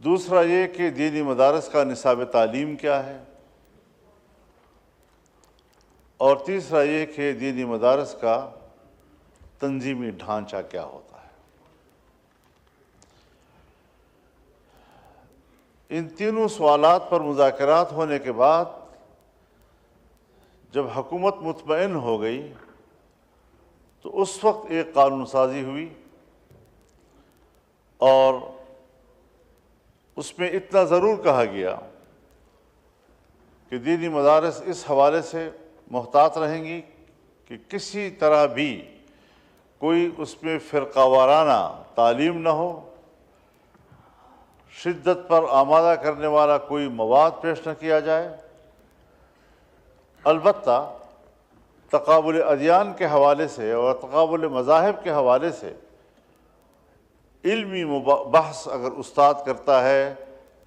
دوسرا یہ کہ دینی مدارس کا نصاب تعلیم کیا ہے، اور تیسرا یہ کہ دینی مدارس کا تنظیمی ڈھانچہ کیا ہوتا ہے۔ ان تینوں سوالات پر مذاکرات ہونے کے بعد جب حکومت مطمئن ہو گئی تو اس وقت ایک قانون سازی ہوئی، اور اس میں اتنا ضرور کہا گیا کہ دینی مدارس اس حوالے سے محتاط رہیں گی کہ کسی طرح بھی کوئی اس میں فرقہ وارانہ تعلیم نہ ہو، شدت پر آمادہ کرنے والا کوئی مواد پیش نہ کیا جائے۔ البتہ تقابل ادیان کے حوالے سے اور تقابل مذاہب کے حوالے سے علمی بحث اگر استاد کرتا ہے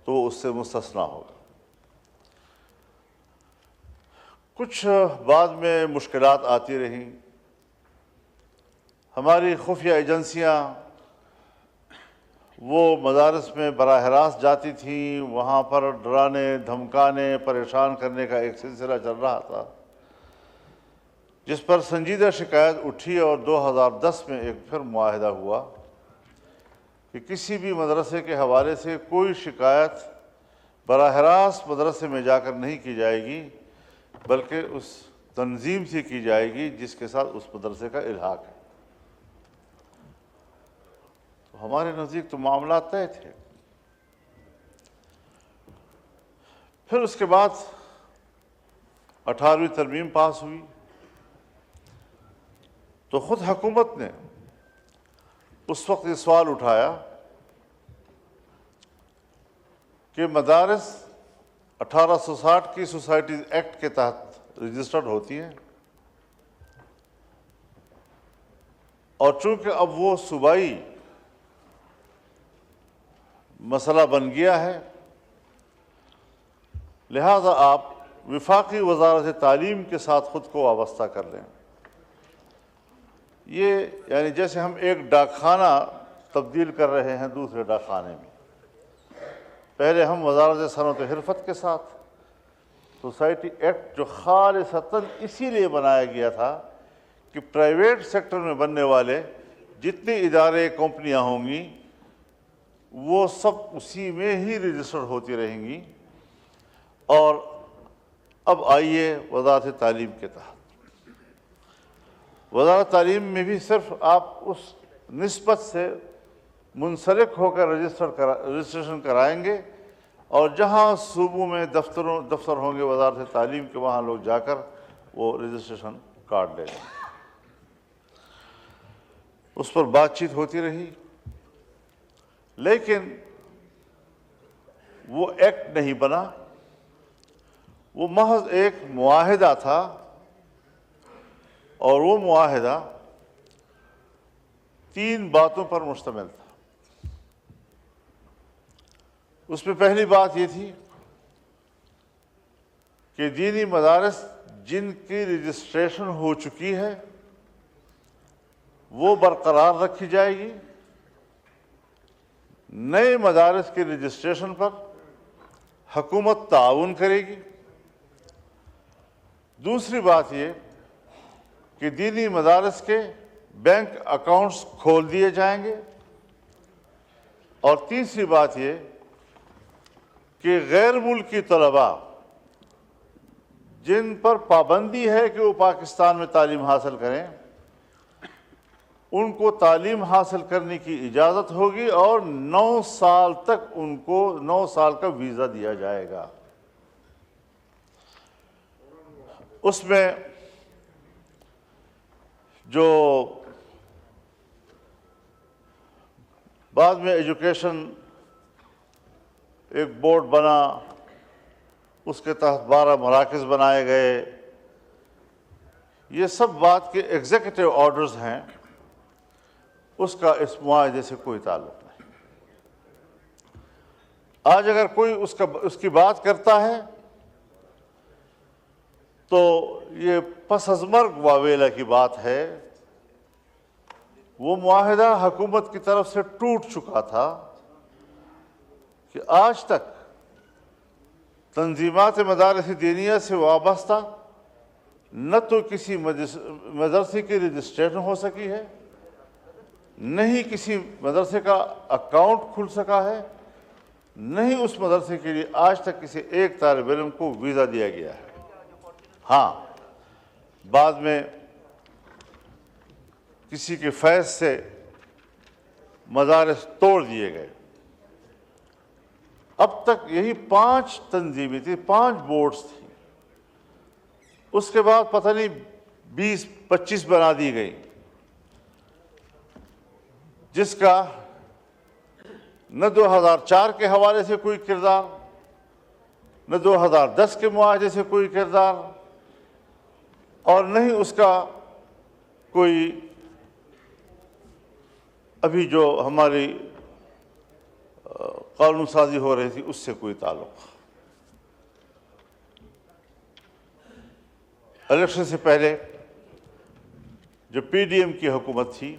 تو وہ اس سے مستثنیٰ ہوگا۔ کچھ بعد میں مشکلات آتی رہیں۔ ہماری خفیہ ایجنسیاں وہ مدارس میں براہ راست جاتی تھیں، وہاں پر ڈرانے دھمکانے پریشان کرنے کا ایک سلسلہ چل رہا تھا، جس پر سنجیدہ شکایت اٹھی، اور 2010 میں ایک پھر معاہدہ ہوا کہ کسی بھی مدرسے کے حوالے سے کوئی شکایت براہ راست مدرسے میں جا کر نہیں کی جائے گی، بلکہ اس تنظیم سے کی جائے گی جس کے ساتھ اس مدرسے کا الحاق ہے۔ تو ہمارے نزدیک تو معاملات طے تھے۔ پھر اس کے بعد 18ویں ترمیم پاس ہوئی تو خود حکومت نے اس وقت یہ سوال اٹھایا کہ مدارس 1860 کی سوسائٹیز ایکٹ کے تحت رجسٹرڈ ہوتی ہیں، اور چونکہ اب وہ صوبائی مسئلہ بن گیا ہے، لہذا آپ وفاقی وزارت تعلیم کے ساتھ خود کو وابستہ کر لیں۔ یہ یعنی جیسے ہم ایک ڈاک خانہ تبدیل کر رہے ہیں دوسرے ڈاک خانے میں۔ پہلے ہم وزارت صنعت و حرفت کے ساتھ سوسائٹی ایکٹ جو خالصتاً اسی لیے بنایا گیا تھا کہ پرائیویٹ سیکٹر میں بننے والے جتنے ادارے کمپنیاں ہوں گی وہ سب اسی میں ہی رجسٹر ہوتی رہیں گی، اور اب آئیے وزارت تعلیم کے تحت۔ وزارت تعلیم میں بھی صرف آپ اس نسبت سے منسلک ہو کر رجسٹریشن کرائیں گے، اور جہاں صوبوں میں دفتر ہوں گے وزارت تعلیم کے، وہاں لوگ جا کر وہ رجسٹریشن کارڈ لے لیں۔ اس پر بات چیت ہوتی رہی، لیکن وہ ایکٹ نہیں بنا، وہ محض ایک معاہدہ تھا، اور وہ معاہدہ 3 باتوں پر مشتمل تھا۔ اس میں پہلی بات یہ تھی کہ دینی مدارس جن کی رجسٹریشن ہو چکی ہے وہ برقرار رکھی جائے گی، نئے مدارس کی رجسٹریشن پر حکومت تعاون کرے گی۔ دوسری بات یہ کہ دینی مدارس کے بینک اکاؤنٹس کھول دیے جائیں گے، اور تیسری بات یہ کہ غیر ملکی طلباء جن پر پابندی ہے کہ وہ پاکستان میں تعلیم حاصل کریں، ان کو تعلیم حاصل کرنے کی اجازت ہوگی، اور 9 سال تک ان کو 9 سال کا ویزا دیا جائے گا۔ اس میں جو بعد میں ایجوکیشن ایک بورڈ بنا، اس کے تحت 12 مراکز بنائے گئے، یہ سب بات کے ایگزیکٹو آرڈرز ہیں، اس کا اس معاہدے سے کوئی تعلق نہیں۔ آج اگر کوئی اس کی بات کرتا ہے تو یہ پس از مرگ واویلا کی بات ہے۔ وہ معاہدہ حکومت کی طرف سے ٹوٹ چکا تھا کہ آج تک تنظیمات مدارس دینیہ سے وابستہ نہ تو کسی مدرسے کی رجسٹریشن ہو سکی ہے، نہ ہی کسی مدرسے کا اکاؤنٹ کھل سکا ہے، نہ ہی اس مدرسے کے لیے آج تک کسی ایک طالب علم کو ویزا دیا گیا ہے۔ ہاں، بعد میں کسی کے فیض سے مدارس توڑ دیے گئے۔ اب تک یہی 5 تنظیمیں تھیں، 5 بورڈز تھیں۔ اس کے بعد پتہ نہیں 20-25 بنا دی گئی، جس کا نہ 2004 کے حوالے سے کوئی کردار، نہ 2010 کے معاہدے سے کوئی کردار، اور نہ ہی اس کا کوئی ابھی جو ہماری قانون سازی ہو رہی تھی اس سے کوئی تعلق۔ الیکشن سے پہلے جو پی ڈی ایم کی حکومت تھی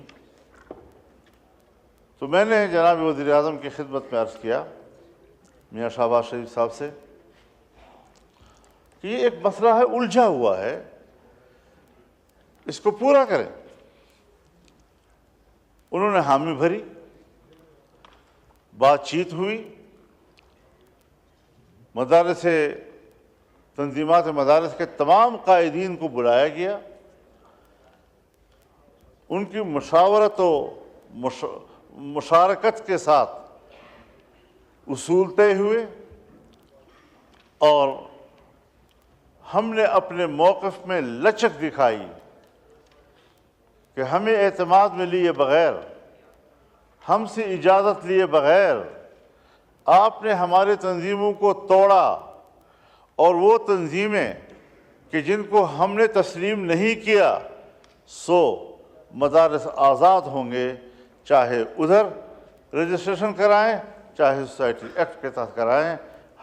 تو میں نے جناب وزیر اعظم کی خدمت میں عرض کیا میاں شہباز شریف صاحب سے کہ یہ ایک مسئلہ ہے، الجھا ہوا ہے، اس کو پورا کریں۔ انہوں نے حامی بھری، بات چیت ہوئی، تنظیمات مدارس کے تمام قائدین کو بلایا گیا، ان کی مشاورت و مشارکت کے ساتھ اصول طے ہوئے، اور ہم نے اپنے موقف میں لچک دکھائی کہ ہمیں اعتماد میں لیے بغیر، ہم سے اجازت لیے بغیر آپ نے ہمارے تنظیموں کو توڑا، اور وہ تنظیمیں کہ جن کو ہم نے تسلیم نہیں کیا سو مدارس آزاد ہوں گے، چاہے ادھر رجسٹریشن کرائیں چاہے سوسائٹی ایکٹ کے تحت کرائیں۔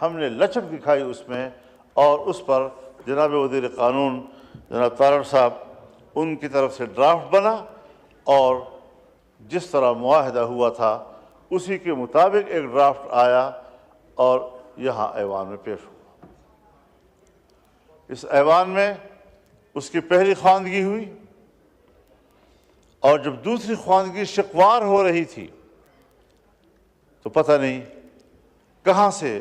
ہم نے لچک دکھائی اس میں، اور اس پر جناب وزیر قانون جناب تارڑ صاحب ان کی طرف سے ڈرافٹ بنا، اور جس طرح معاہدہ ہوا تھا اسی کے مطابق ایک ڈرافٹ آیا اور یہاں ایوان میں پیش ہوا۔ اس ایوان میں اس کی پہلی خواندگی ہوئی، اور جب دوسری خواندگی شکوار ہو رہی تھی تو پتہ نہیں کہاں سے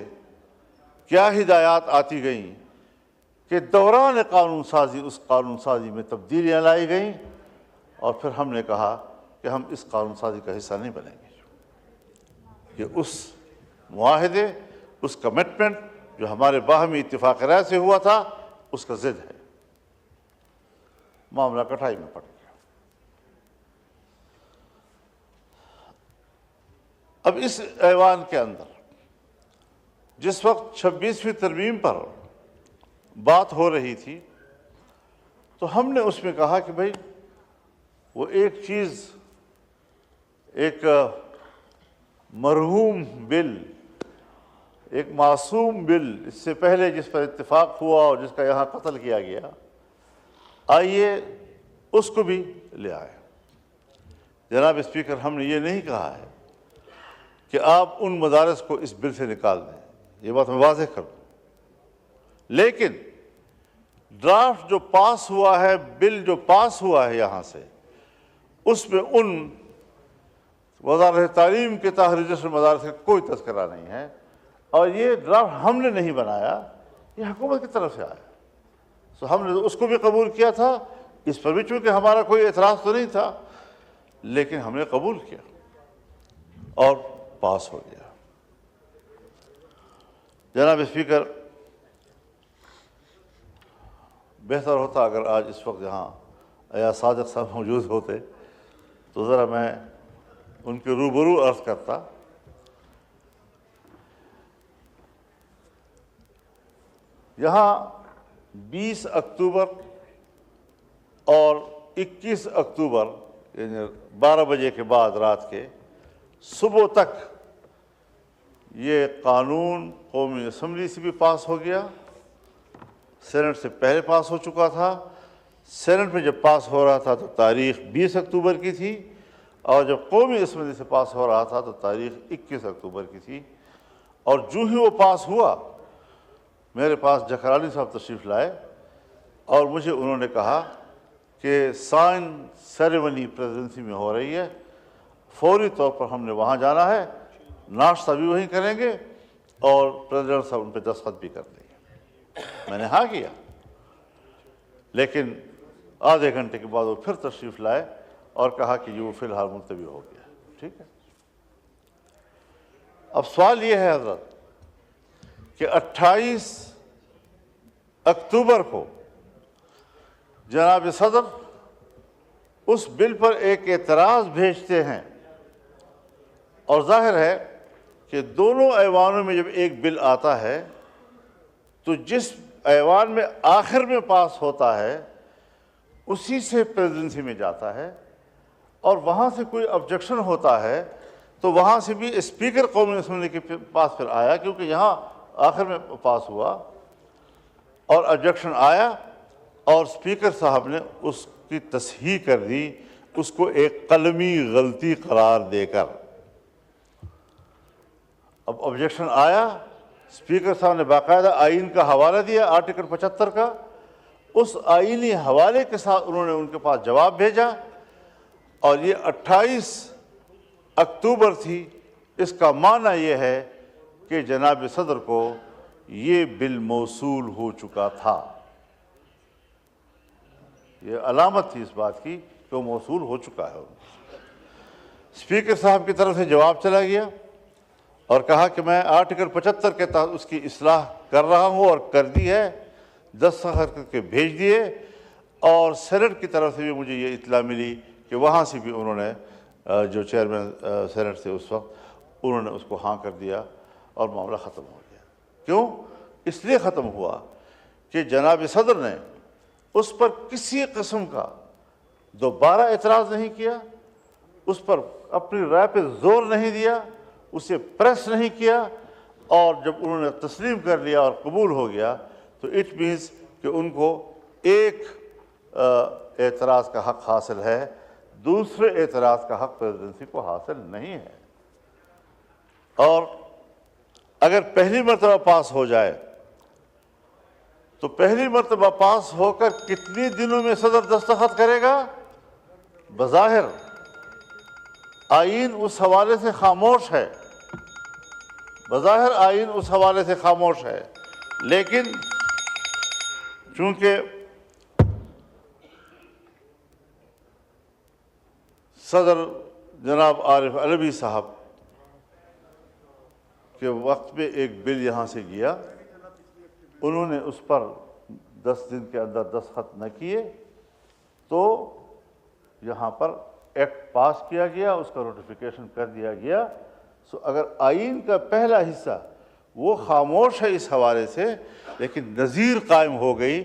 کیا ہدایات آتی گئیں کہ دوران قانون سازی اس قانون سازی میں تبدیلیاں لائی گئیں، اور پھر ہم نے کہا کہ ہم اس قانون سازی کا حصہ نہیں بنیں گے، کہ اس معاہدے، اس کمٹمنٹ جو ہمارے باہمی اتفاق رائے سے ہوا تھا اس کا ضد ہے۔ معاملہ کٹھائی میں پڑ گیا۔ اب اس ایوان کے اندر جس وقت 26ویں ترمیم پر بات ہو رہی تھی تو ہم نے اس میں کہا کہ بھائی وہ ایک چیز، ایک مرحوم بل، ایک معصوم بل اس سے پہلے جس پر اتفاق ہوا اور جس کا یہاں قتل کیا گیا، آئیے اس کو بھی لے آئے۔ جناب اسپیکر، ہم نے یہ نہیں کہا ہے کہ آپ ان مدارس کو اس بل سے نکال دیں، یہ بات میں واضح کر دوں، لیکن ڈرافٹ جو پاس ہوا ہے، بل جو پاس ہوا ہے یہاں سے، اس میں ان وزارت تعلیم کے تحت رجسٹر مدارس کا کوئی تذکرہ نہیں ہے، اور یہ ڈرافٹ ہم نے نہیں بنایا، یہ حکومت کی طرف سے آیا، سو ہم نے اس کو بھی قبول کیا تھا۔ اس پر بھی چونکہ ہمارا کوئی اعتراض تو نہیں تھا، لیکن ہم نے قبول کیا اور پاس ہو گیا۔ جناب اسپیکر، بہتر ہوتا اگر آج اس وقت یہاں ایاز صادق صاحب موجود ہوتے تو ذرا میں ان کے روبرو عرض کرتا۔ یہاں 20 اکتوبر اور 21 اکتوبر یعنی 12 بجے کے بعد رات کے صبح تک یہ قانون قومی اسمبلی سے بھی پاس ہو گیا، سینٹ سے پہلے پاس ہو چکا تھا۔ سینٹ میں جب پاس ہو رہا تھا تو تاریخ 20 اکتوبر کی تھی، اور جب قومی اسمبلی سے پاس ہو رہا تھا تو تاریخ 21 اکتوبر کی تھی، اور جو ہی وہ پاس ہوا میرے پاس جکرانی صاحب تشریف لائے اور مجھے انہوں نے کہا کہ سائن سیریمنی پریزیڈنسی میں ہو رہی ہے، فوری طور پر ہم نے وہاں جانا ہے، ناشتہ بھی وہیں کریں گے اور پریزیڈنٹ صاحب ان پہ دستخط بھی کر دیں گے۔ میں نے ہاں کیا، لیکن آدھے گھنٹے کے بعد وہ پھر تشریف لائے اور کہا کہ یہ وہ فی الحال ملتوی ہو گیا۔ ٹھیک ہے، اب سوال یہ ہے حضرت کہ 28 اکتوبر کو جناب صدر اس بل پر ایک اعتراض بھیجتے ہیں، اور ظاہر ہے کہ دونوں ایوانوں میں جب ایک بل آتا ہے تو جس ایوان میں آخر میں پاس ہوتا ہے اسی سے پریزیڈنسی میں جاتا ہے، اور وہاں سے کوئی آبجیکشن ہوتا ہے تو وہاں سے بھی اسپیکر قومی اسمبلی کے پاس پھر آیا، کیونکہ یہاں آخر میں پاس ہوا اور آبجیکشن آیا اور اسپیکر صاحب نے اس کی تصحیح کر دی، اس کو ایک قلمی غلطی قرار دے کر۔ اب آبجیکشن آیا، اسپیکر صاحب نے باقاعدہ آئین کا حوالہ دیا، آرٹیکل 75 کا، اس آئینی حوالے کے ساتھ انہوں نے ان کے پاس جواب بھیجا، اور یہ 28 اکتوبر تھی۔ اس کا معنی یہ ہے کہ جناب صدر کو یہ بل موصول ہو چکا تھا، یہ علامت تھی اس بات کی کہ وہ موصول ہو چکا ہے۔ اسپیکر صاحب کی طرف سے جواب چلا گیا اور کہا کہ میں آرٹیکل 75 کے تحت اس کی اصلاح کر رہا ہوں اور کر دی ہے، دستخط کر کے بھیج دیے، اور سینٹ کی طرف سے بھی مجھے یہ اطلاع ملی کہ وہاں سے بھی انہوں نے جو چیئرمین سینٹ تھے اس وقت انہوں نے اس کو ہاں کر دیا اور معاملہ ختم ہو گیا۔ کیوں؟ اس لیے ختم ہوا کہ جناب صدر نے اس پر کسی قسم کا دوبارہ اعتراض نہیں کیا، اس پر اپنی رائے پہ زور نہیں دیا، اسے پریس نہیں کیا، اور جب انہوں نے تسلیم کر لیا اور قبول ہو گیا تو اٹ مینس کہ ان کو ایک اعتراض کا حق حاصل ہے، دوسرے اعتراض کا حق پریزیڈنسی کو حاصل نہیں ہے۔ اور اگر پہلی مرتبہ پاس ہو جائے تو پہلی مرتبہ پاس ہو کر کتنی دنوں میں صدر دستخط کرے گا؟ بظاہر آئین اس حوالے سے خاموش ہے، بظاہر آئین اس حوالے سے خاموش ہے، لیکن چونکہ صدر جناب عارف علوی صاحب کے وقت میں ایک بل یہاں سے گیا، انہوں نے اس پر 10 دن کے اندر دستخط نہ کیے تو یہاں پر ایکٹ پاس کیا گیا، اس کا نوٹیفیکیشن کر دیا گیا۔ سو اگر آئین کا پہلا حصہ وہ خاموش ہے اس حوالے سے، لیکن نظیر قائم ہو گئی،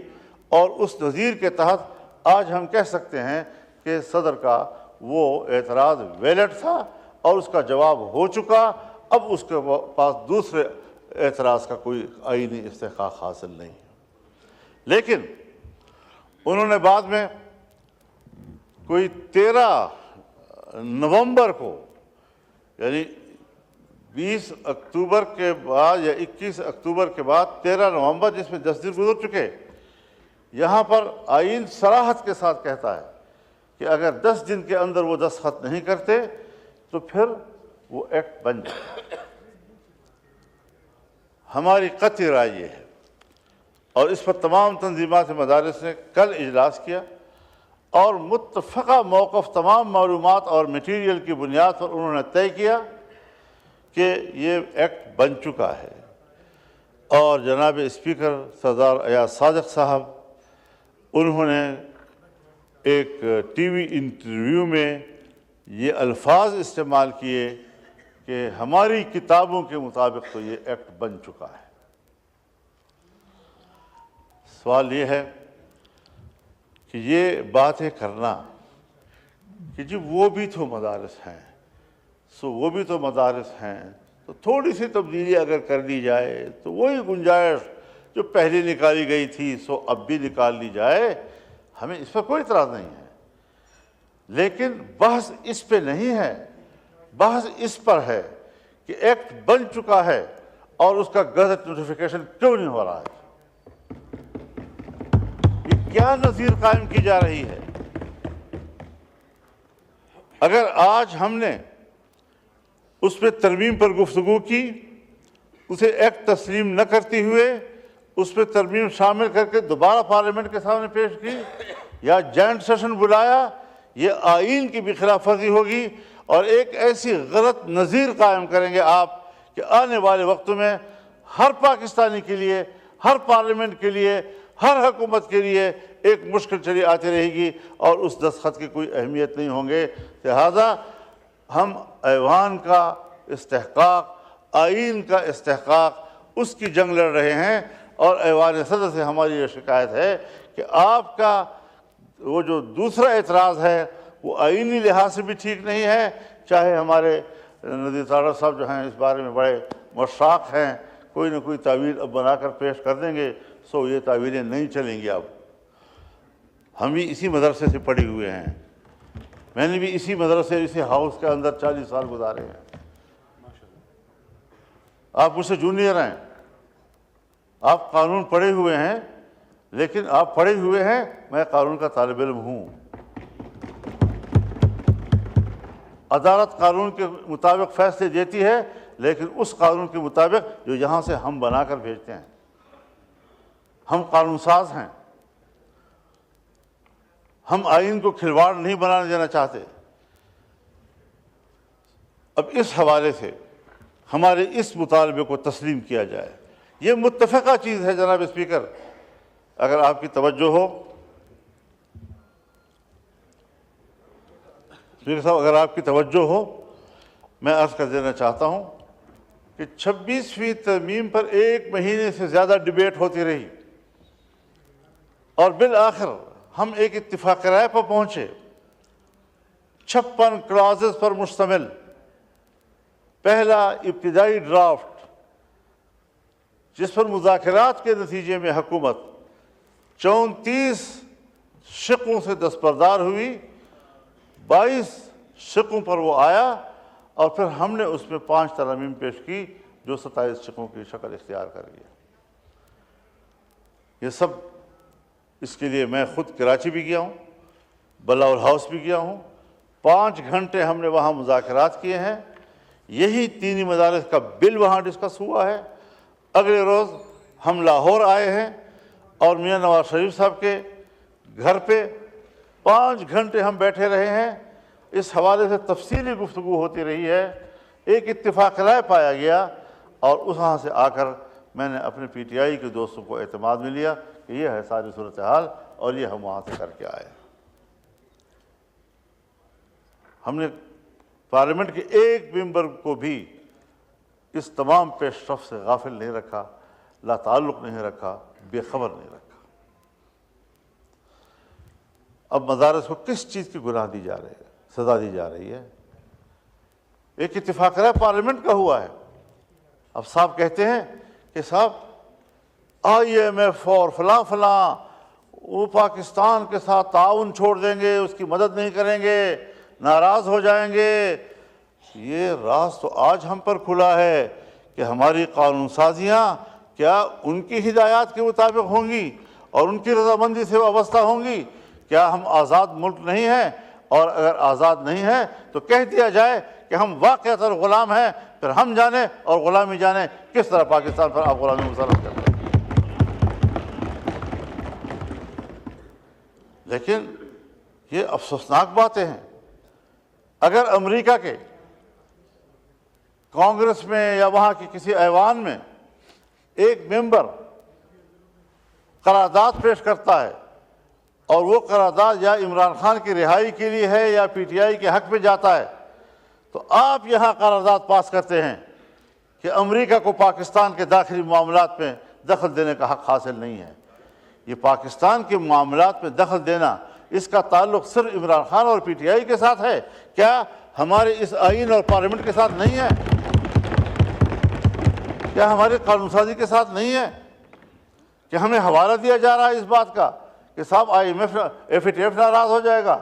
اور اس نظیر کے تحت آج ہم کہہ سکتے ہیں کہ صدر کا وہ اعتراض ویلڈ تھا اور اس کا جواب ہو چکا، اب اس کے پاس دوسرے اعتراض کا کوئی آئینی استحقاق حاصل نہیں ہے۔ لیکن انہوں نے بعد میں کوئی 13 نومبر کو، یعنی 20 اکتوبر کے بعد یا 21 اکتوبر کے بعد 13 نومبر، جس میں 10 دن گزر چکے، یہاں پر آئین صراحت کے ساتھ کہتا ہے کہ اگر 10 دن کے اندر وہ دستخط نہیں کرتے تو پھر وہ ایکٹ بن جائے۔ ہماری قطعی رائے یہ ہے، اور اس پر تمام تنظیمات مدارس نے کل اجلاس کیا، اور متفقہ موقف تمام معلومات اور میٹیریل کی بنیاد پر انہوں نے طے کیا کہ یہ ایکٹ بن چکا ہے۔ اور جناب اسپیکر سردار ایاز صادق صاحب، انہوں نے ایک ٹی وی انٹرویو میں یہ الفاظ استعمال کیے کہ ہماری کتابوں کے مطابق تو یہ ایکٹ بن چکا ہے۔ سوال یہ ہے کہ یہ باتیں کرنا کہ جی وہ بھی تو مدارس ہیں، وہ بھی تو مدارس ہیں، تو تھوڑی سی تبدیلی اگر کر دی جائے تو وہی گنجائش جو پہلے نکالی گئی تھی سو اب بھی نکال لی جائے، ہمیں اس پر کوئی اعتراض نہیں ہے۔ لیکن بحث اس پہ نہیں ہے، بحث اس پر ہے کہ ایکٹ بن چکا ہے اور اس کا گزٹ نوٹیفیکیشن کیوں نہیں ہو رہا ہے؟ یہ کیا نظیر قائم کی جا رہی ہے؟ اگر آج ہم نے اس پہ ترمیم پر گفتگو کی، اسے ایکٹ تسلیم نہ کرتے ہوئے اس پہ ترمیم شامل کر کے دوبارہ پارلیمنٹ کے سامنے پیش کی یا جوائنٹ سیشن بلایا، یہ آئین کی بھی خلاف ورزی ہوگی اور ایک ایسی غلط نظیر قائم کریں گے آپ کہ آنے والے وقتوں میں ہر پاکستانی کے لیے، ہر پارلیمنٹ کے لیے، ہر حکومت کے لیے ایک مشکل چلی آتی رہے گی اور اس دستخط کی کوئی اہمیت نہیں ہوں گے۔ لہذا ہم ایوان کا استحقاق، آئین کا استحقاق، اس کی جنگ لڑ رہے ہیں، اور ایوان صدر سے ہماری یہ شکایت ہے کہ آپ کا وہ جو دوسرا اعتراض ہے وہ آئینی لحاظ سے بھی ٹھیک نہیں ہے، چاہے ہمارے نذیر تارڑ صاحب جو ہیں اس بارے میں بڑے مشتاق ہیں، کوئی نہ کوئی تعویل اب بنا کر پیش کر دیں گے، سو یہ تعویلیں نہیں چلیں گی۔ اب ہم بھی اسی مدرسے سے پڑھے ہوئے ہیں، میں نے بھی اسی مدرسے، اسی ہاؤس کے اندر 40 سال گزارے ہیں۔ آپ مجھ سے جونیئر ہیں، آپ قانون پڑھے ہوئے ہیں، لیکن آپ پڑھے ہوئے ہیں، میں قانون کا طالب علم ہوں۔ عدالت قانون کے مطابق فیصلے دیتی ہے، لیکن اس قانون کے مطابق جو یہاں سے ہم بنا کر بھیجتے ہیں۔ ہم قانون ساز ہیں، ہم آئین کو کھلواڑ نہیں بنانے دینا چاہتے۔ اب اس حوالے سے ہمارے اس مطالبے کو تسلیم کیا جائے، یہ متفقہ چیز ہے جناب اسپیکر۔ اگر آپ کی توجہ ہو، اسپیکر صاحب اگر آپ کی توجہ ہو، میں عرض کر دینا چاہتا ہوں کہ 26ویں ترمیم پر 1 مہینے سے زیادہ ڈیبیٹ ہوتی رہی اور بالآخر ہم ایک اتفاق رائے پر پہنچے، 56 کلازز پر مشتمل پہلا ابتدائی ڈرافٹ، جس پر مذاکرات کے نتیجے میں حکومت 34 شقوں سے دستبردار ہوئی، 22 شقوں پر وہ آیا، اور پھر ہم نے اس میں 5 ترامیم پیش کی جو 27 شقوں کی شکل اختیار کر گیا۔ یہ سب اس کے لیے میں خود کراچی بھی گیا ہوں، بلاول ہاؤس بھی گیا ہوں، 5 گھنٹے ہم نے وہاں مذاکرات کیے ہیں، یہی تینی مدارس کا بل وہاں ڈسکس ہوا ہے۔ اگلے روز ہم لاہور آئے ہیں اور میاں نواز شریف صاحب کے گھر پہ 5 گھنٹے ہم بیٹھے رہے ہیں، اس حوالے سے تفصیلی گفتگو ہوتی رہی ہے، ایک اتفاق رائے پایا گیا، اور وہاں سے آ کر میں نے اپنے پی ٹی آئی کے دوستوں کو اعتماد میں لیا کہ یہ ہے ساری صورتحال اور یہ ہم وہاں سے کر کے آئے۔ ہم نے پارلیمنٹ کے ایک ممبر کو بھی اس تمام پیش رفت سے غافل نہیں رکھا، لا تعلق نہیں رکھا، بے خبر نہیں رکھا۔ اب مدارس کو کس چیز کی گناہ دی جا رہی ہے، سزا دی جا رہی ہے؟ ایک اتفاق رائے پارلیمنٹ کا ہوا ہے، اب صاحب کہتے ہیں کہ صاحب IMF اور فلاں فلاں وہ پاکستان کے ساتھ تعاون چھوڑ دیں گے، اس کی مدد نہیں کریں گے، ناراض ہو جائیں گے۔ یہ راز تو آج ہم پر کھلا ہے کہ ہماری قانون سازیاں کیا ان کی ہدایات کے مطابق ہوں گی اور ان کی رضامندی سے وابستہ ہوں گی؟ کیا ہم آزاد ملک نہیں ہیں؟ اور اگر آزاد نہیں ہیں تو کہہ دیا جائے کہ ہم واقعتاً غلام ہیں، پھر ہم جانیں اور غلامی جانیں کس طرح پاکستان پر آپ غلامی مسلط کرتے ہیں۔ لیکن یہ افسوسناک باتیں ہیں۔ اگر امریکہ کے کانگریس میں یا وہاں کی کسی ایوان میں ایک ممبر قرارداد پیش کرتا ہے اور وہ قرارداد یا عمران خان کی رہائی کے لیے ہے یا پی ٹی آئی کے حق میں جاتا ہے، تو آپ یہاں قرارداد پاس کرتے ہیں کہ امریکہ کو پاکستان کے داخلی معاملات میں دخل دینے کا حق حاصل نہیں ہے۔ یہ پاکستان کے معاملات میں دخل دینا، اس کا تعلق صرف عمران خان اور پی ٹی آئی کے ساتھ ہے، کیا ہمارے اس آئین اور پارلیمنٹ کے ساتھ نہیں ہے؟ کیا ہماری قانون سازی کے ساتھ نہیں ہے؟ کہ ہمیں حوالہ دیا جا رہا ہے اس بات کا کہ صاحب FATF ناراض ہو جائے گا،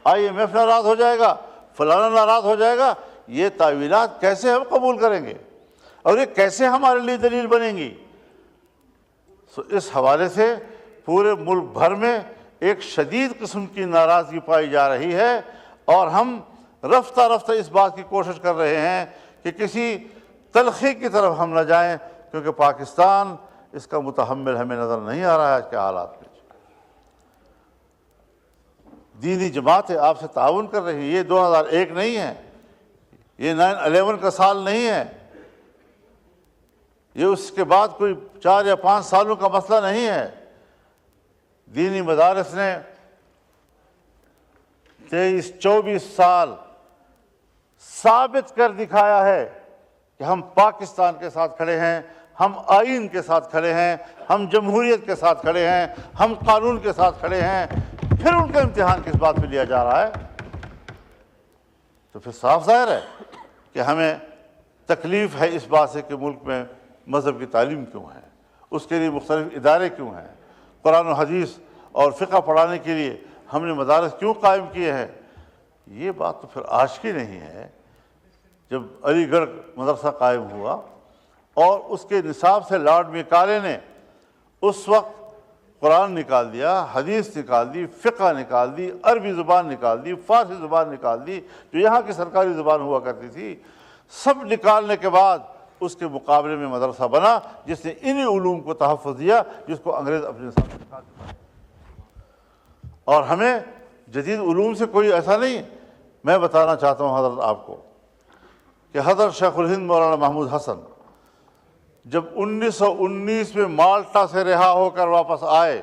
IMF ناراض ہو جائے گا، فلانا ناراض ہو جائے گا؟ یہ تعویلات کیسے ہم قبول کریں گے؟ اور یہ کیسے ہمارے لیے دلیل بنیں گی؟ اس حوالے سے پورے ملک بھر میں ایک شدید قسم کی ناراضگی پائی جا رہی ہے، اور ہم رفتہ رفتہ اس بات کی کوشش کر رہے ہیں کہ کسی تلخی کی طرف ہم نہ جائیں، کیونکہ پاکستان اس کا متحمل ہمیں نظر نہیں آ رہا ہے آج کے حالات میں۔ دینی جماعتیں آپ سے تعاون کر رہی ہیں، یہ 2001 نہیں ہے، یہ 9/11 کا سال نہیں ہے، یہ اس کے بعد کوئی 4 یا 5 سالوں کا مسئلہ نہیں ہے۔ دینی مدارس نے 23-24 سال ثابت کر دکھایا ہے کہ ہم پاکستان کے ساتھ کھڑے ہیں، ہم آئین کے ساتھ کھڑے ہیں، ہم جمہوریت کے ساتھ کھڑے ہیں، ہم قانون کے ساتھ کھڑے ہیں۔ پھر ان کا امتحان کس بات پہ لیا جا رہا ہے؟ تو پھر صاف ظاہر ہے کہ ہمیں تکلیف ہے اس بات سے کہ ملک میں مذہب کی تعلیم کیوں ہے، اس کے لیے مختلف ادارے کیوں ہیں، قرآن و حدیث اور فقہ پڑھانے کے لیے ہم نے مدارس کیوں قائم کیے ہیں۔ یہ بات تو پھر آج کی نہیں ہے۔ جب علی گڑھ مدرسہ قائم ہوا اور اس کے نصاب سے لارڈ میکالے نے اس وقت قرآن نکال دیا، حدیث نکال دی، فقہ نکال دی، عربی زبان نکال دی، فارسی زبان نکال دی، جو یہاں کی سرکاری زبان ہوا کرتی تھی، سب نکالنے کے بعد اس کے مقابلے میں مدرسہ بنا جس نے انہی علوم کو تحفظ دیا جس کو انگریز اپنے نصاب سے نکال دیا۔ اور ہمیں جدید علوم سے کوئی ایسا نہیں۔ میں بتانا چاہتا ہوں حضرت آپ کو کہ حضرت شیخ الہند مولانا محمود حسن جب 1919 میں مالٹا سے رہا ہو کر واپس آئے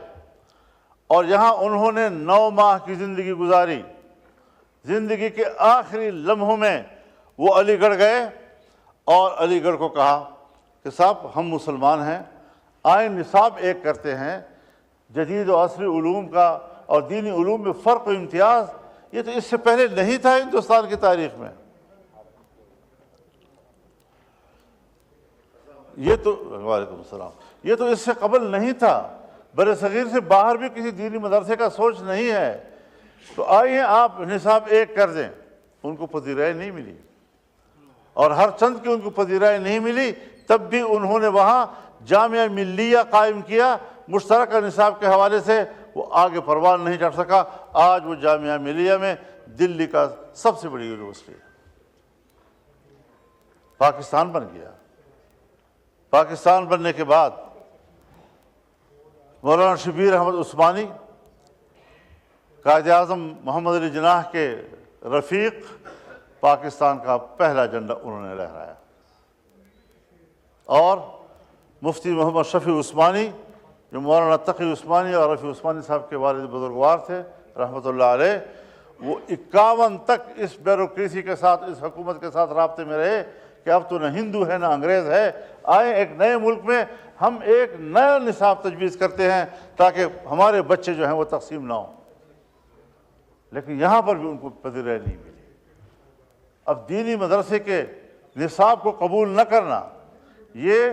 اور یہاں انہوں نے 9 ماہ کی زندگی گزاری، زندگی کے آخری لمحوں میں وہ علی گڑھ گئے اور علی گڑھ کو کہا کہ صاحب ہم مسلمان ہیں، آئیں نصاب ایک کرتے ہیں، جدید و عصری علوم کا اور دینی علوم میں فرق و امتیاز، یہ تو اس سے پہلے نہیں تھا ہندوستان کی تاریخ میں۔ وعلیکم السلام، یہ تو اس سے قبل نہیں تھا، بر صغیر سے باہر بھی کسی دینی مدرسے کا سوچ نہیں ہے۔ تو آئیے آپ نصاب ایک کر دیں۔ ان کو پذیرائی نہیں ملی، اور ہر چند کی ان کو پذیرائی نہیں ملی، تب بھی انہوں نے وہاں جامعہ ملیہ قائم کیا۔ مشترکہ نصاب کے حوالے سے وہ آگے پروان نہیں چڑھ سکا۔ آج وہ جامعہ ملیہ میں دلی کا سب سے بڑی یونیورسٹی ہے، پاکستان بن گیا۔ پاکستان بننے کے بعد مولانا شبیر احمد عثمانی، قائد اعظم محمد علی جناح کے رفیق، پاکستان کا پہلا جھنڈا انہوں نے لہرایا، اور مفتی محمد شفیع عثمانی جو مولانا تقی عثمانی اور رفیع عثمانی صاحب کے والد بزرگوار تھے رحمۃ اللہ علیہ، وہ 51 تک اس بیوروکریسی کے ساتھ، اس حکومت کے ساتھ رابطے میں رہے کہ اب تو نہ ہندو ہے نہ انگریز ہے، آئیں ایک نئے ملک میں ہم ایک نیا نصاب تجویز کرتے ہیں تاکہ ہمارے بچے جو ہیں وہ تقسیم نہ ہوں۔ لیکن یہاں پر بھی ان کو پذیرائی نہیں ملی۔ اب دینی مدرسے کے نصاب کو قبول نہ کرنا، یہ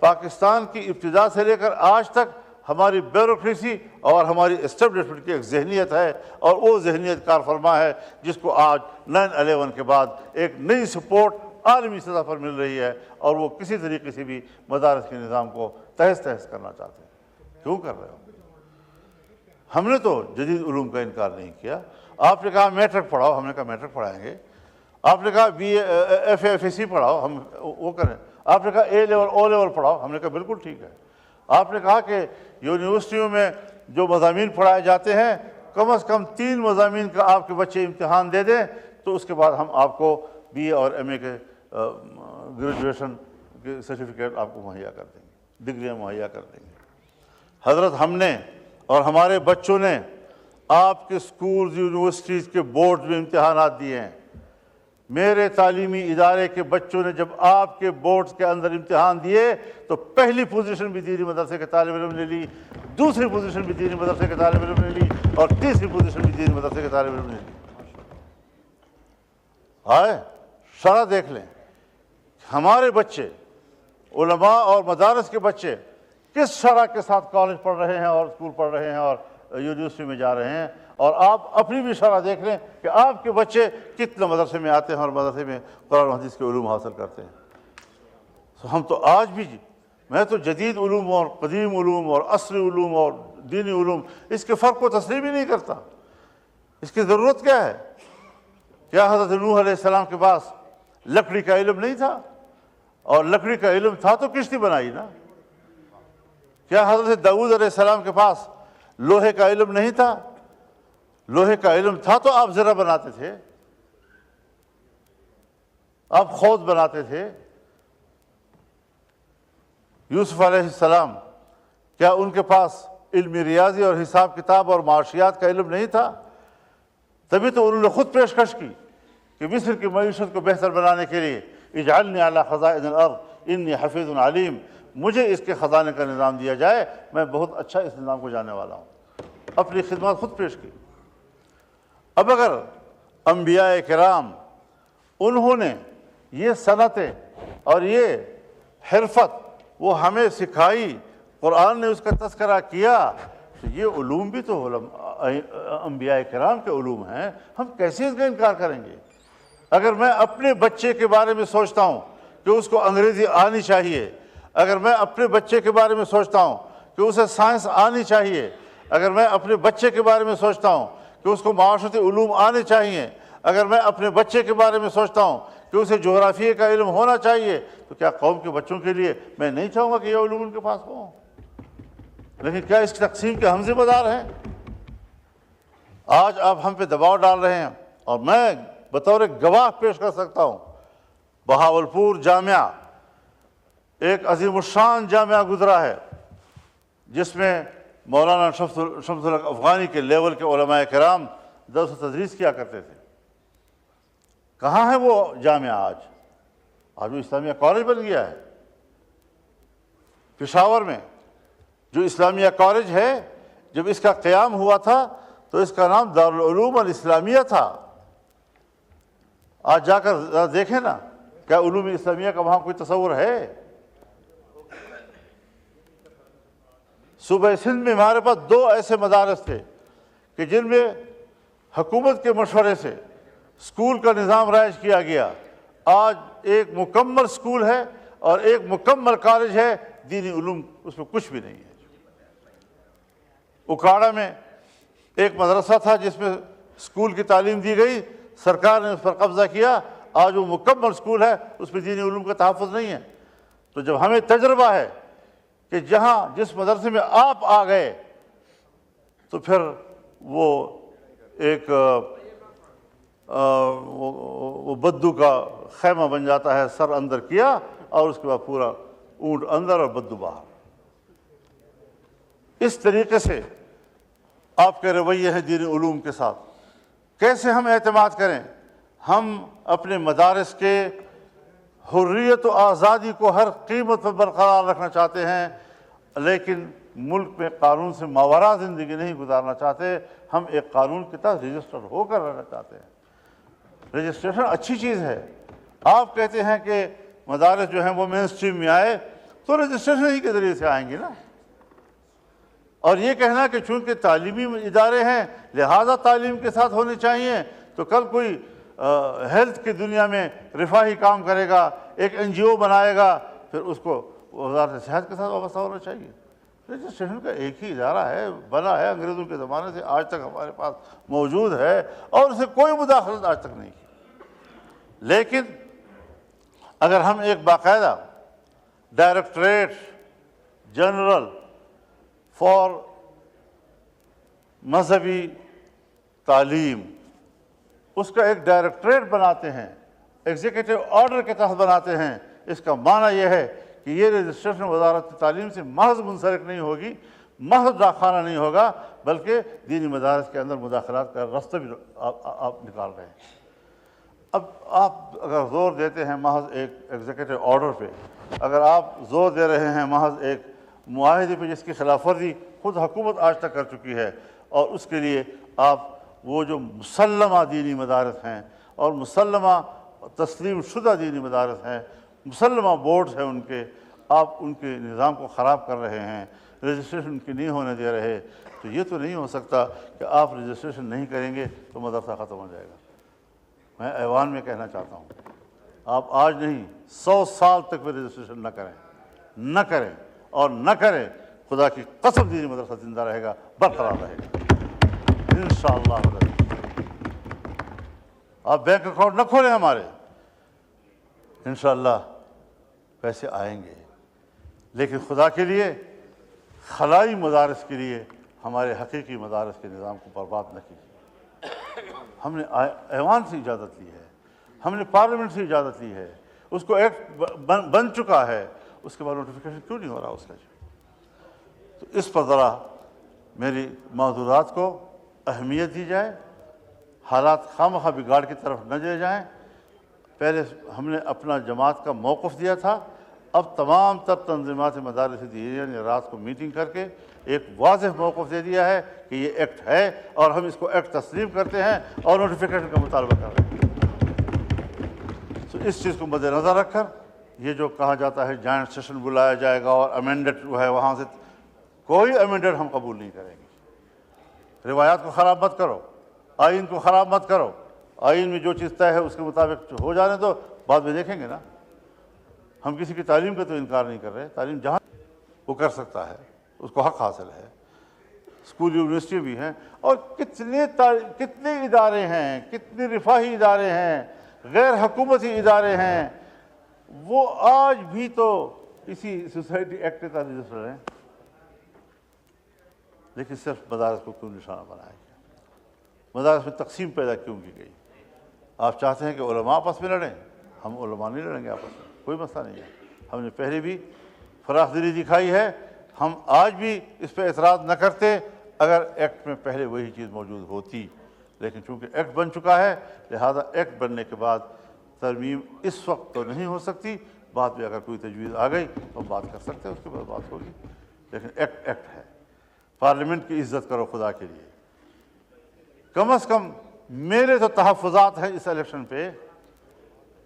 پاکستان کی ابتدا سے لے کر آج تک ہماری بیوروکریسی اور ہماری اسٹیبلشمنٹ کی ایک ذہنیت ہے، اور وہ ذہنیت کار فرما ہے جس کو آج 9/11 کے بعد ایک نئی سپورٹ عالمی سطح پر مل رہی ہے، اور وہ کسی طریقے سے بھی مدارس کے نظام کو تہس تہس کرنا چاہتے ہیں۔ کیوں کر رہے ہو؟ ہم نے تو جدید علوم کا انکار نہیں کیا۔ آپ نے کہا میٹرک پڑھاؤ، ہم نے کہا میٹرک پڑھائیں گے۔ آپ نے کہا BA FA پڑھاؤ، ہم وہ کریں۔ آپ نے کہا A لیول O لیول پڑھاؤ، ہم نے کہا بالکل ٹھیک ہے۔ آپ نے کہا کہ یونیورسٹیوں میں جو مضامین پڑھائے جاتے ہیں کم از کم 3 مضامین کا آپ کے بچے امتحان دے دیں، تو اس کے بعد ہم آپ کو BA اور MA کے گریجویشن کے سرٹیفکیٹ آپ کو مہیا کر دیں گے، ڈگریاں مہیا کر دیں گے۔ حضرت ہم نے اور ہمارے بچوں نے آپ کے سکولز یونیورسٹیز کے بورڈ میں امتحانات دیے ہیں۔ میرے تعلیمی ادارے کے بچوں نے جب آپ کے بورڈز کے اندر امتحان دیے تو پہلی پوزیشن بھی دینی مدرسے کے طالب علم نے لی، دوسری پوزیشن بھی دینی مدرسے کے طالب علم نے لی، اور تیسری پوزیشن بھی دینی مدرسے کے طالب علم نے لی۔ آئے شرح دیکھ لیں، ہمارے بچے، علماء اور مدارس کے بچے کس شرح کے ساتھ کالج پڑھ رہے ہیں اور اسکول پڑھ رہے ہیں اور یونیورسٹی میں جا رہے ہیں، اور آپ اپنی بھی شرح دیکھ لیں کہ آپ کے بچے کتنے مدرسے میں آتے ہیں اور مدرسے میں قرآن و حدیث کے علوم حاصل کرتے ہیں۔ تو ہم تو آج بھی میں تو جدید علوم اور قدیم علوم اور عصری علوم اور دینی علوم اس کے فرق کو تسلیم ہی نہیں کرتا. اس کی ضرورت کیا ہے؟ کیا حضرت نوح علیہ السلام کے پاس لکڑی کا علم نہیں تھا؟ اور لکڑی کا علم تھا تو کشتی بنائی نا. کیا حضرت داؤد علیہ السلام کے پاس لوہے کا علم نہیں تھا؟ لوہے کا علم تھا تو آپ زرہ بناتے تھے، آپ خود بناتے تھے. یوسف علیہ السلام کیا ان کے پاس علم ریاضی اور حساب کتاب اور معاشیات کا علم نہیں تھا؟ تبھی تو انہوں نے خود پیشکش کی کہ مصر کی معیشت کو بہتر بنانے کے لیے اجعلنی علی خزائن الارض انی حفیظ علیم، مجھے اس کے خزانے کا نظام دیا جائے، میں بہت اچھا اس نظام کو جاننے والا ہوں. اپنی خدمات خود پیش کی. اب اگر انبیاء کرام انہوں نے یہ صنعتیں اور یہ حرفت وہ ہمیں سکھائی، قرآن نے اس کا تذکرہ کیا، تو یہ علوم بھی تو انبیاء کرام کے علوم ہیں. ہم کیسے اس کا انکار کریں گے؟ اگر میں اپنے بچے کے بارے میں سوچتا ہوں کہ اس کو انگریزی آنی چاہیے، اگر میں اپنے بچے کے بارے میں سوچتا ہوں کہ اسے سائنس آنی چاہیے، اگر میں اپنے بچے کے بارے میں سوچتا ہوں کہ اس کو معاشرتی علوم آنے چاہیے، اگر میں اپنے بچے کے بارے میں سوچتا ہوں کہ اسے جغرافیے کا علم ہونا چاہیے، تو کیا قوم کے بچوں کے لیے میں نہیں چاہوں گا کہ یہ علوم ان کے پاس ہوں؟ لیکن کیا اس کی تقسیم کے ہم ذمہ دار ہیں؟ آج آپ ہم پہ دباؤ ڈال رہے ہیں، اور میں بطور گواہ پیش کر سکتا ہوں. بہاولپور جامعہ ایک عظیم الشان جامعہ گزرا ہے، جس میں مولانا شمس الحق افغانی کے لیول کے علماء کرام درس و تدریس کیا کرتے تھے. کہاں ہے وہ جامعہ آج؟ آج وہ اسلامیہ کالج بن گیا ہے. پشاور میں جو اسلامیہ کالج ہے، جب اس کا قیام ہوا تھا تو اس کا نام دارالعلوم الاسلامیہ تھا. آج جا کر ذرا دیکھیں نا، کیا علوم اسلامیہ کا وہاں کوئی تصور ہے؟ صوبہ سندھ میں ہمارے پاس 2 ایسے مدارس تھے کہ جن میں حکومت کے مشورے سے اسکول کا نظام رائج کیا گیا. آج ایک مکمل اسکول ہے اور ایک مکمل کالج ہے، دینی علوم اس میں کچھ بھی نہیں ہے. اکاڑا میں ایک مدرسہ تھا جس میں اسکول کی تعلیم دی گئی، سرکار نے اس پر قبضہ کیا، آج وہ مکمل اسکول ہے، اس میں دینی علوم کا تحفظ نہیں ہے. تو جب ہمیں تجربہ ہے کہ جہاں جس مدرسے میں آپ آ گئے تو پھر وہ ایک وہ بدو کا خیمہ بن جاتا ہے، سر اندر کیا اور اس کے بعد پورا اونٹ اندر اور بدو باہر. اس طریقے سے آپ کے رویے ہیں دینی علوم کے ساتھ. کیسے ہم اعتماد کریں؟ ہم اپنے مدارس کے حریت و آزادی کو ہر قیمت پر برقرار رکھنا چاہتے ہیں، لیکن ملک میں قانون سے ماوراء زندگی نہیں گزارنا چاہتے. ہم ایک قانون کے تحت رجسٹر ہو کر رہنا چاہتے ہیں. رجسٹریشن اچھی چیز ہے. آپ کہتے ہیں کہ مدارس جو ہیں وہ مین اسٹریم میں آئے، تو رجسٹریشن ہی کے ذریعے سے آئیں گے نا. اور یہ کہنا کہ چونکہ تعلیمی ادارے ہیں لہذا تعلیم کے ساتھ ہونے چاہیے، تو کل کوئی ہیلتھ کی دنیا میں رفاہی کام کرے گا، ایک NGO بنائے گا، پھر اس کو وزارت صحت کے ساتھ وابستہ ہونا چاہیے. رجسٹریشن کا ایک ہی ادارہ ہے، بنا ہے انگریزوں کے زمانے سے آج تک ہمارے پاس موجود ہے، اور اسے کوئی مداخلت آج تک نہیں کی. لیکن اگر ہم ایک باقاعدہ ڈائریکٹریٹ جنرل فار مذہبی تعلیم، اس کا ایک ڈائریکٹریٹ بناتے ہیں، ایگزیکٹو آرڈر کے تحت بناتے ہیں، اس کا معنی یہ ہے کہ یہ رجسٹریشن وزارت تعلیم سے محض منسلک نہیں ہوگی، محض ڈاکخانہ نہیں ہوگا، بلکہ دینی مدارس کے اندر مداخلات کا راستہ بھی آپ نکال رہے ہیں. اب آپ اگر زور دیتے ہیں محض ایک ایگزیکٹو آرڈر پہ، اگر آپ زور دے رہے ہیں محض ایک معاہدے پہ جس کی خلاف ورزی خود حکومت آج تک کر چکی ہے، اور اس کے لیے آپ وہ جو مسلمہ دینی مدارس ہیں اور مسلمہ تسلیم شدہ دینی مدارس ہیں، مسلمہ بورڈز ہیں ان کے، آپ ان کے نظام کو خراب کر رہے ہیں، رجسٹریشن کی نہیں ہونے دے رہے. تو یہ تو نہیں ہو سکتا کہ آپ رجسٹریشن نہیں کریں گے تو مدرسہ ختم ہو جائے گا. میں ایوان میں کہنا چاہتا ہوں آپ آج نہیں 100 سال تک بھی رجسٹریشن نہ کریں اور نہ کریں، خدا کی قسم دینی مدرسہ زندہ رہے گا، برقرار رہے گا انشاءاللہ۔ آپ بینک اکاؤنٹ نہ کھولیں ہمارے، انشاءاللہ پیسے آئیں گے، لیکن خدا کے لیے خلائی مدارس کے لیے ہمارے حقیقی مدارس کے نظام کو برباد نہ کیجیے۔ ہم نے ایوان سے اجازت لی ہے، ہم نے پارلیمنٹ سے اجازت لی ہے، اس کو ایکٹ بن چکا ہے، اس کے بعد نوٹیفیکیشن کیوں نہیں ہو رہا اس کا؟ تو اس پر ذرا میری معذورات کو اہمیت دی جائے، حالات خواہ بگاڑ کی طرف نہ لے جائیں۔ پہلے ہم نے اپنا جماعت کا موقف دیا تھا، اب تمام تر تنظیمات مدارس دینیہ نے رات کو میٹنگ کر کے ایک واضح موقف دے دیا ہے کہ یہ ایکٹ ہے اور ہم اس کو ایکٹ تسلیم کرتے ہیں اور نوٹیفیکیشن کا مطالبہ کر رہے ہیں۔ تو اس چیز کو مد نظر رکھ کر یہ جو کہا جاتا ہے جوائنٹ سیشن بلایا جائے گا اور امینڈڈ جو ہے وہاں سے، کوئی امینڈڈ ہم قبول نہیں کریں گے۔ روایات کو خراب مت کرو، آئین کو خراب مت کرو، آئین میں جو چیز طے ہے اس کے مطابق ہو جانے دو، بعد میں دیکھیں گے نا۔ ہم کسی کی تعلیم کا تو انکار نہیں کر رہے، تعلیم جہاں وہ کر سکتا ہے، اس کو حق حاصل ہے۔ اسکول یونیورسٹی بھی ہیں، اور کتنے ادارے ہیں، کتنے رفاہی ادارے ہیں، غیر حکومتی ادارے ہیں، وہ آج بھی تو اسی سوسائٹی ایکٹ کے تحت رجسٹرڈ ہیں، لیکن صرف مدارس کو کیوں نشانہ بنایا گیا؟ مدارس میں تقسیم پیدا کیوں کی گئی؟ آپ چاہتے ہیں کہ علماء آپس میں لڑیں؟ ہم علماء نہیں لڑیں گے آپس میں، کوئی مسئلہ نہیں ہے۔ ہم نے پہلے بھی فراخ دلی دکھائی ہے، ہم آج بھی اس پہ اعتراض نہ کرتے اگر ایکٹ میں پہلے وہی چیز موجود ہوتی، لیکن چونکہ ایکٹ بن چکا ہے لہذا ایکٹ بننے کے بعد ترمیم اس وقت تو نہیں ہو سکتی، بعد میں اگر کوئی تجویز آ گئی تو بات کر سکتے ہیں، اس کے بعد بات ہوگی، لیکن ایکٹ ہے۔ پارلیمنٹ کی عزت کرو خدا کے لیے، کم از کم میرے تو تحفظات ہیں اس الیکشن پہ،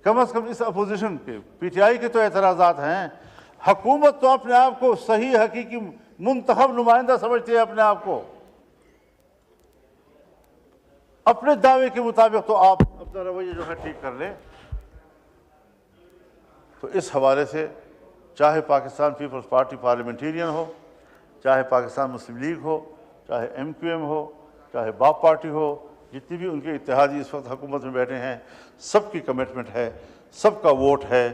کم از کم اس اپوزیشن کے، پی ٹی آئی کے تو اعتراضات ہیں۔ حکومت تو اپنے آپ کو صحیح حقیقی منتخب نمائندہ سمجھتی ہے اپنے آپ کو، اپنے دعوے کے مطابق تو آپ اپنا رویہ جو ہے ٹھیک کر لیں۔ تو اس حوالے سے چاہے پاکستان پیپلز پارٹی پارلیمنٹیرین ہو، چاہے پاکستان مسلم لیگ ہو، چاہے ایم کیو ایم ہو، چاہے باپ پارٹی ہو، جتنی بھی ان کے اتحادی اس وقت حکومت میں بیٹھے ہیں، سب کی کمٹمنٹ ہے، سب کا ووٹ ہے۔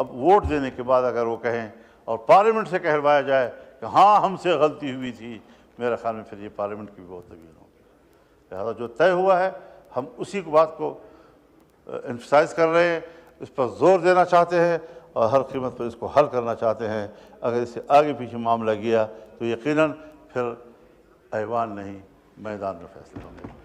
اب ووٹ دینے کے بعد اگر وہ کہیں اور پارلیمنٹ سے کہلوایا جائے کہ ہاں ہم سے غلطی ہوئی تھی، میرے خیال میں پھر یہ پارلیمنٹ کی بھی بہت طویل ہوگی۔ لہٰذا جو طے ہوا ہے ہم اسی بات کو ایمفسائز کر رہے ہیں، اس پر زور دینا چاہتے ہیں اور ہر قیمت پر اس کو حل کرنا چاہتے ہیں۔ اگر اس سے آگے پیچھے معاملہ گیا تو یقیناً پھر ایوان نہیں، میدان میں فیصلے ہوں گے۔